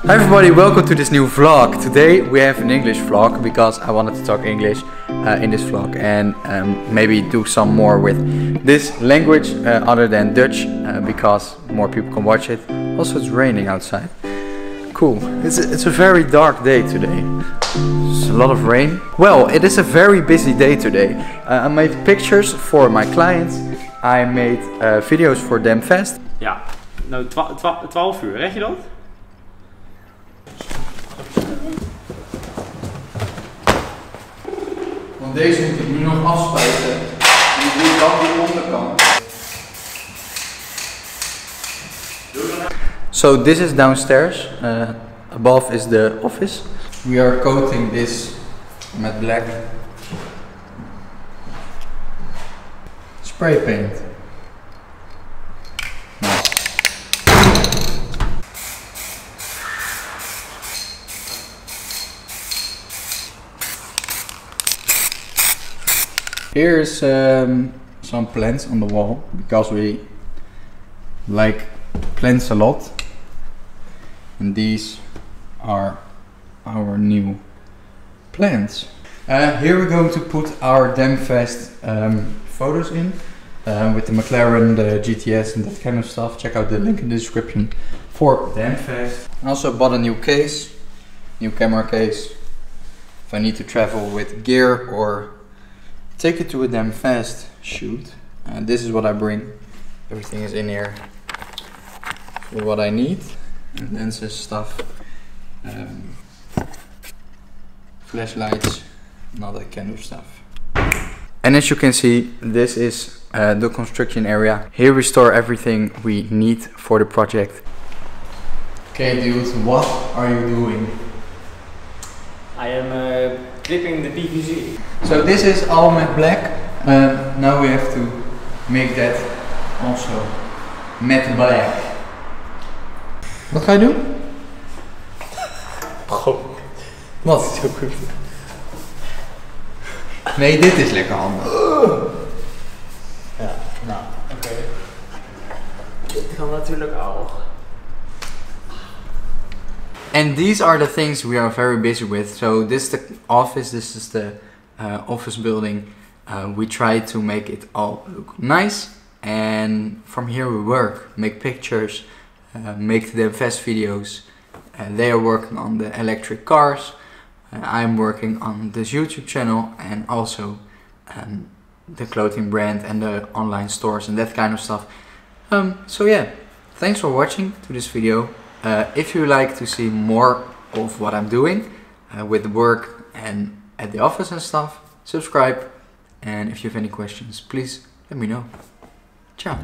Hi everybody, welcome to this new vlog. Today we have an English vlog because I wanted to talk English in this vlog and maybe do some more with this language other than Dutch because more people can watch it. Also it's raining outside. Cool. It's a very dark day today. There's a lot of rain. Well, it is a very busy day today. I made pictures for my clients. I made videos for them fast. Ja, nou 12 uur, red je dat? Want deze moet ik nu nog afspuiten. En ik doe dan die onderkant. So this is downstairs. Above is the office. We are coating this matte black. Spray paint. Nice. Here's some plants on the wall because we like plants a lot, and these are our new plants. Here we're going to put our damn fast photos in with the McLaren, the GTS and that kind of stuff. Check out the link in the description for damn fast. I also bought a new case, new camera case, if I need to travel with gear or take it to a damn fast shoot. This is what I bring. Everything is in here for what I need. And lenses, stuff, flashlights, and all that kind of stuff. And as you can see, this is the construction area. Here we store everything we need for the project. Okay dude, what are you doing? I am clipping the PVC. So this is all matte black. Now we have to make that also matte black. Wat ga je doen? Goh. Wat? Zo goed. Nee, dit is lekker handig. Ja, nou, oké. Dit kan natuurlijk ook. And these are the things we are very busy with. So this is the office, this is the office building. We try to make it all look nice. And from here we work, make pictures, make the fast videos. They are working on the electric cars. I'm working on this YouTube channel and also the clothing brand and the online stores and that kind of stuff. So yeah, thanks for watching to this video. If you like to see more of what I'm doing with work and at the office and stuff, subscribe. And if you have any questions, please let me know. Ciao.